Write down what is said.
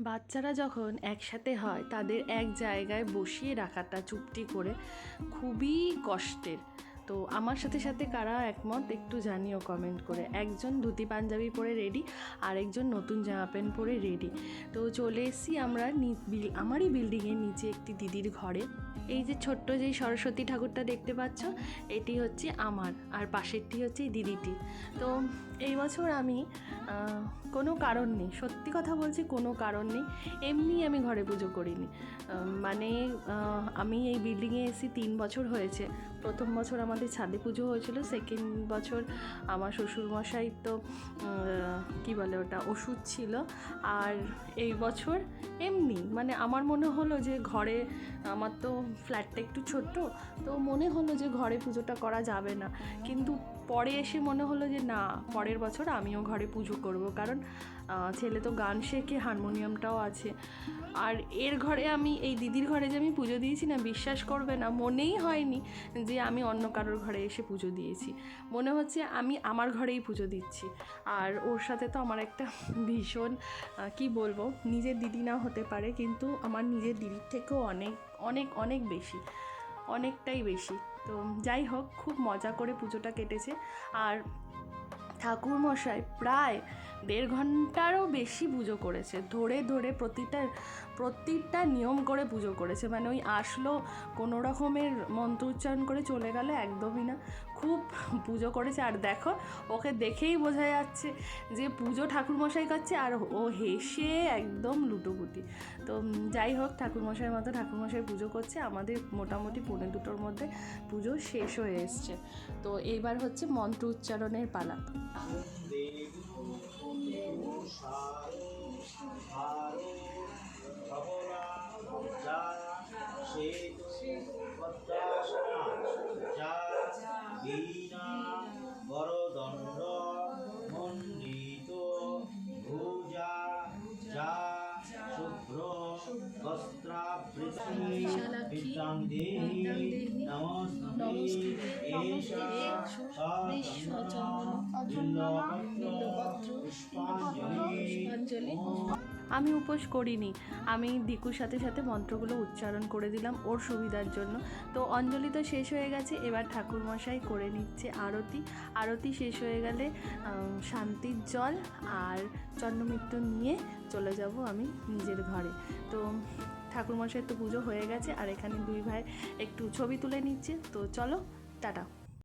বাচ্চারা যখন একসাথে হয় তাদের এক জায়গায় বসিয়ে রাখাটা চুপটি করে খুবই কষ্টের। তো আমার সাথে সাথে কারা একমত একটু জানিও কমেন্ট করে। একজন ধুতি পাঞ্জাবি পরে রেডি, আর একজন নতুন জামা প্যান্ট পরে রেডি। তো চলে এসেছি আমরা আমারই বিল্ডিংয়ের নিচে একটি দিদির ঘরে। এই যে ছোট্ট যেই সরস্বতী ঠাকুরটা দেখতে পাচ্ছ, এটি হচ্ছে আমার, আর পাশেরটি হচ্ছে এই দিদিটি। তো এই বছর আমি কোনো কারণ নেই, সত্যি কথা বলছি, কোনো কারণ নেই, এমনি আমি ঘরে পুজো করিনি। মানে আমি এই বিল্ডিংয়ে এসেছি 3 বছর হয়েছে। প্রথম বছর আমাদের ছাদে পুজো হয়েছিল, সেকেন্ড বছর আমার শ্বশুরমশাই তো কী বলে ওটা ওষুধ ছিল, আর এই বছর এমনি মানে আমার মনে হলো যে ঘরে, আমার তো ফ্ল্যাটটা একটু ছোট্ট, তো মনে হলো যে ঘরে পুজোটা করা যাবে না, কিন্তু পরে এসে মনে হলো যে না, পরের বছর আমিও ঘরে পুজো করব, কারণ ছেলে তো গান শেখে, হারমোনিয়ামটাও আছে। আর এর ঘরে আমি, এই দিদির ঘরে যে আমি পুজো দিয়েছি না, বিশ্বাস করবে না, মনেই হয়নি যে আমি অন্য কারোর ঘরে এসে পুজো দিয়েছি। মনে হচ্ছে আমি আমার ঘরেই পুজো দিচ্ছি। আর ওর সাথে তো আমার একটা ভীষণ কি বলবো, নিজের দিদি না হতে পারে, কিন্তু আমার নিজের দিদির থেকেও অনেক অনেক অনেক বেশি, অনেকটাই বেশি। তো যাই হোক, খুব মজা করে পুজোটা কেটেছে। আর ঠাকুরমশাই প্রায় 1.5 ঘন্টারও বেশি পুজো করেছে, ধরে ধরে প্রতিটা নিয়ম করে পুজো করেছে। মানে ওই আসলো, কোনো রকমের মন্ত্র উচ্চারণ করে চলে গেল, একদমই না, খুব পুজো করেছে। আর দেখো, ওকে দেখেই বোঝা যাচ্ছে যে পুজো ঠাকুরমশাই করছে, আর ও হেসে একদম লুটোপুটি। তো যাই হোক, ঠাকুরমশাইয়ের মতো ঠাকুরমশাই পুজো করছে। আমাদের মোটামুটি 2:45 মধ্যে পুজো শেষ হয়ে এসছে। তো এইবার হচ্ছে মন্ত্র উচ্চারণের পালা। বরদণ্ড মণ্ডিত ভুজা যা শুভ্র বস্ত্রাবৃতি আমি উপোস করিনি, আমি দিকুর সাথে সাথে মন্ত্রগুলো উচ্চারণ করে দিলাম ওর সুবিধার জন্য। তো অঞ্জলি তো শেষ হয়ে গেছে, এবার ঠাকুরমশাই করে নিচ্ছে আরতি। আরতি শেষ হয়ে গেলে শান্তির জল আর চন্দ্রমিত্র নিয়ে চলে যাব আমি নিজের ঘরে। তো ঠাকুরমশাই তো পুজো হয়ে গেছে, আর এখানে 2 ভাই একটু ছবি তুলে নিচ্ছে। তো চলো, টাটা।